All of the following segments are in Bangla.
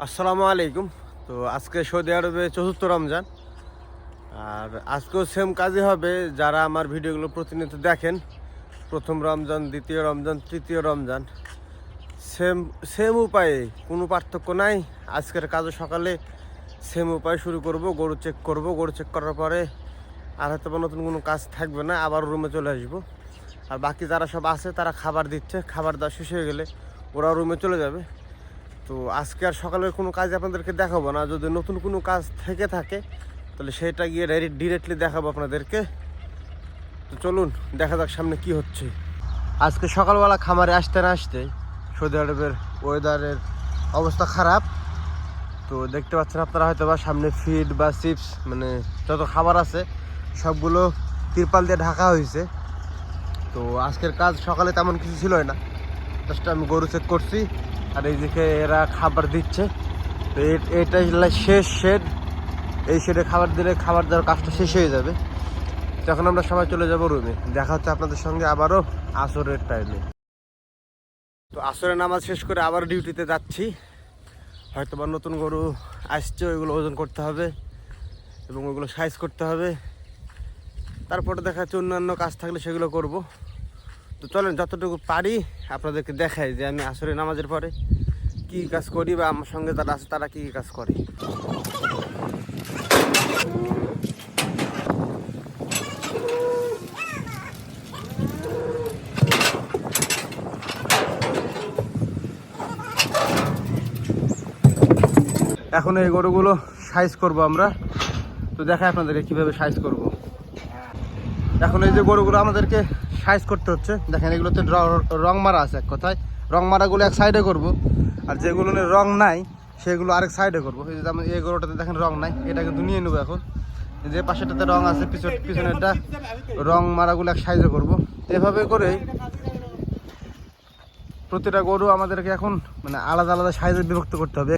আসসালামু আলাইকুম। তো আজকে সৌদি আরবে চতুর্থ রমজান, আর আজকেও সেম কাজই হবে। যারা আমার ভিডিওগুলো প্রতিনিয়ত দেখেন, প্রথম রমজান, দ্বিতীয় রমজান, তৃতীয় রমজান, সেম সেম উপায়ে, কোনো পার্থক্য নাই। আজকের কাজও সকালে সেম উপায় শুরু করব। গরু চেক করব, গরু চেক করার পরে আর হয়তো বা নতুন কোনো কাজ থাকবে না, আবার রুমে চলে আসবো। আর বাকি যারা সব আছে তারা খাবার দিচ্ছে, খাবার দেওয়া শেষ হয়ে গেলে ওরা রুমে চলে যাবে। তো আজকে আর সকালের কোনো কাজ আপনাদেরকে দেখাবো না। যদি নতুন কোনো কাজ থেকে থাকে তাহলে সেটা গিয়ে ডিরেক্টলি দেখাবো আপনাদেরকে। তো চলুন দেখা যাক সামনে কি হচ্ছে। আজকে সকালবেলা খামারে আসতে না আসতে সৌদি আরবের ওয়েদারের অবস্থা খারাপ। তো দেখতে পাচ্ছেন আপনারা হয়তো বা সামনে ফিড বা চিপস, মানে যত খাবার আছে সবগুলো তিরপাল দিয়ে ঢাকা হয়েছে। তো আজকের কাজ সকালে তেমন কিছু ছিল না, জাস্ট আমি গরু চেক করছি আর এইদিকে এরা খাবার দিচ্ছে। তো এটা শেষ শেড, এই শেডে খাবার দিলে খাবার দেওয়ার কাজটা শেষ হয়ে যাবে। তখন আমরা সবাই চলে যাব রুমে। দেখা হচ্ছে আপনাদের সঙ্গে আবারও আসরের টাইমে। তো আসরের নামাজ শেষ করে আবার ডিউটিতে যাচ্ছি। হয়তো বা নতুন গরু আসছে, ওইগুলো ওজন করতে হবে এবং ওইগুলো সাইজ করতে হবে। তারপরে দেখা যাচ্ছে অন্যান্য কাজ থাকলে সেগুলো করব। তো চলেন যতটুকু পারি আপনাদেরকে দেখাই যে আমি আসরের নামাজের পরে কী কাজ করি বা আমার সঙ্গে যারা আছে তারা কী কাজ করে। এখন এই গরুগুলো সাইজ করব আমরা। তো দেখাই আপনাদেরকে কীভাবে সাইজ করব। এখন এই যে গরুগুলো আমাদেরকে সাইজ করতে হচ্ছে, দেখেন এগুলোতে রং মারা আছে। এক কথায় রং মারাগুলো এক সাইডে করব, আর যেগুলো রং নাই সেগুলো আরেক সাইডে করবো। এই যে এই গরুটাতে দেখেন রং নাই, এটা কিন্তু নিয়ে নেবো। এখন যে পাশেটাতে রং আছে, পিছনেরটা রং মারাগুলো এক সাইডে করব। এভাবে করে প্রতিটা গরু আমাদেরকে এখন মানে আলাদা আলাদা সাইজে বিভক্ত করতে হবে।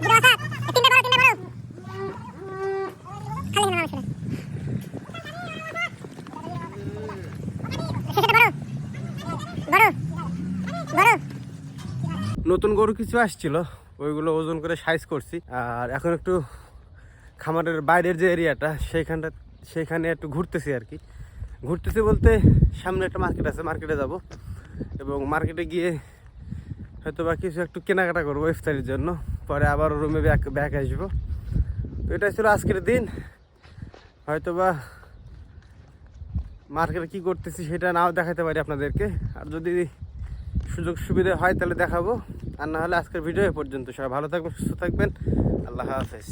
নতুন গরু কিছু আসছিল, ওইগুলো ওজন করে সাইজ করছি। আর এখন একটু খামারের বাইরের যে এরিয়াটা সেখানে একটু ঘুরতেছি আর কি। ঘুরতেছি বলতে সামনে একটা মার্কেট আছে, মার্কেটে যাব এবং মার্কেটে গিয়ে হয়তো বা কিছু একটু কেনাকাটা করবো ইফতারির জন্য। পরে আবার রুমে ব্যাক আসবো। তো এটাই ছিল আজকের দিন। হয়তো বা মার্কেটে কী করতেছি সেটা নাও দেখাতে পারি আপনাদেরকে, আর যদি সুযোগ সুবিধা হয় তাহলে দেখাবো। আর না হলে আজকের ভিডিও এ পর্যন্ত। সবাই ভালো থাকবেন, সুস্থ থাকবেন। আল্লাহ হাফেজ।